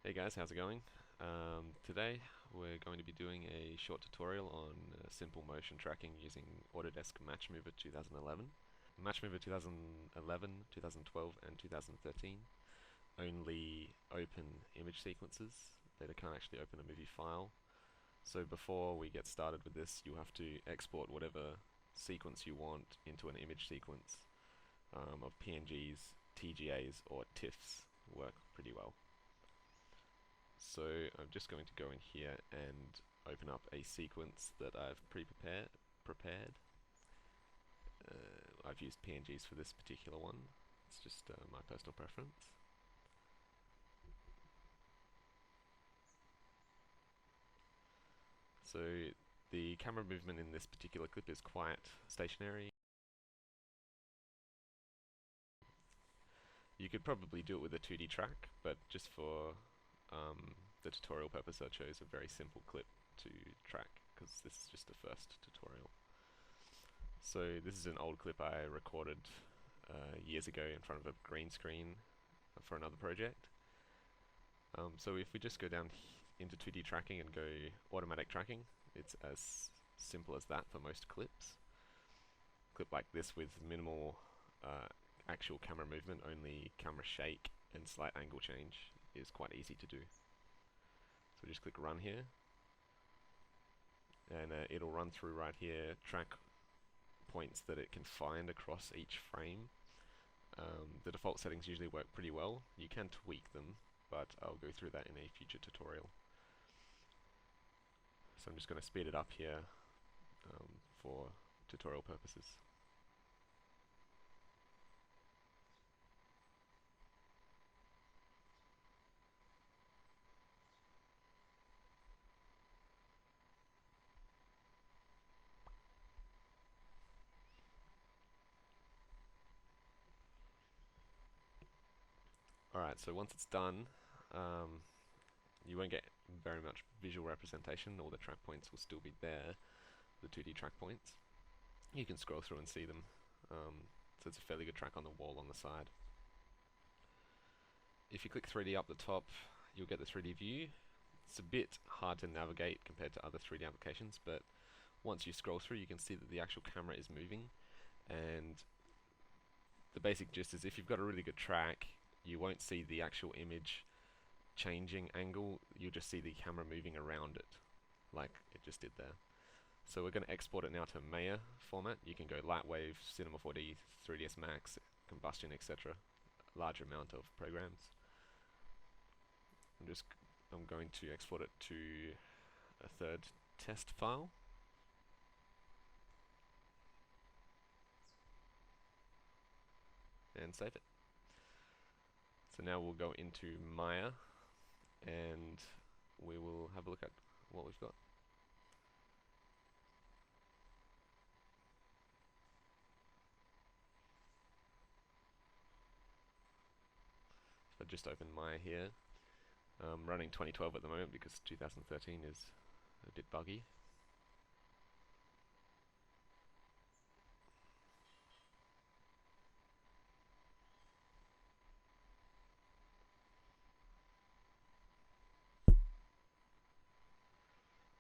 Hey guys, how's it going? Today we're going to be doing a short tutorial on simple motion tracking using Autodesk Matchmover 2011. Matchmover 2011, 2012 and 2013 only open image sequences. They can't actually open a movie file. So before we get started with this, you have to export whatever sequence you want into an image sequence of PNGs, TGAs or TIFFs. Work pretty well. So I'm just going to go in here and open up a sequence that I've prepared. I've used PNGs for this particular one. It's just my personal preference. So the camera movement in this particular clip is quite stationary. You could probably do it with a 2D track, but just for the tutorial purpose, I chose a very simple clip to track because this is just the first tutorial. So this is an old clip I recorded years ago in front of a green screen for another project. So if we just go down into 2D tracking and go automatic tracking, it's as simple as that for most clips. A clip like this with minimal actual camera movement, only camera shake and slight angle change is quite easy to do. So we just click run here, and it'll run through right here, track points that it can find across each frame. The default settings usually work pretty well. You can tweak them, but I'll go through that in a future tutorial. So I'm just going to speed it up here for tutorial purposes. Alright, so once it's done, you won't get very much visual representation. All the track points will still be there, the 2D track points. You can scroll through and see them. So it's a fairly good track on the wall on the side. If you click 3D up the top, you'll get the 3D view. It's a bit hard to navigate compared to other 3D applications, but once you scroll through, you can see that the actual camera is moving. And the basic gist is if you've got a really good track, you won't see the actual image changing angle, you'll just see the camera moving around it, like it just did there. So we're going to export it now to Maya format. You can go Lightwave, Cinema 4D, 3ds Max, Combustion, etc. Large amount of programs. I'm going to export it to a third test file. And save it. So now we'll go into Maya and we will have a look at what we've got. So I just opened Maya here. Running 2012 at the moment because 2013 is a bit buggy.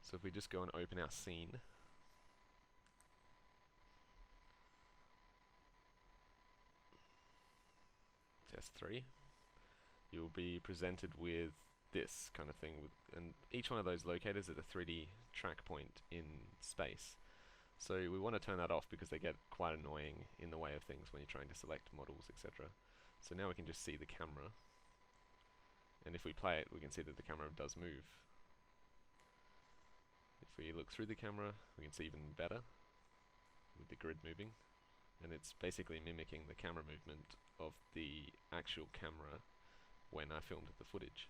So if we just go and open our scene, test 3, you'll be presented with this kind of thing, and each one of those locators is a 3D track point in space. So we want to turn that off because they get quite annoying in the way of things when you're trying to select models, etc. So now we can just see the camera, and if we play it, we can see that the camera does move. If we look through the camera, we can see even better with the grid moving, and it's basically mimicking the camera movement of the actual camera when I filmed the footage.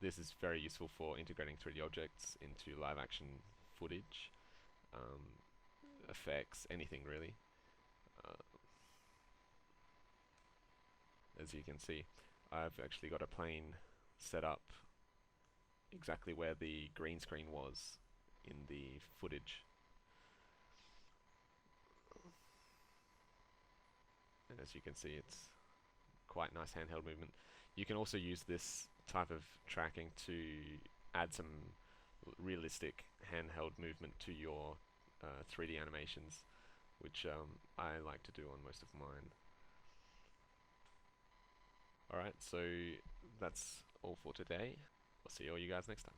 This is very useful for integrating 3D objects into live action footage, effects, anything really. As you can see, I've actually got a plane set up exactly where the green screen was in the footage. And as you can see, it's quite nice handheld movement. You can also use this type of tracking to add some realistic handheld movement to your 3D animations, which I like to do on most of mine. Alright, so that's all for today. I'll see all you guys next time.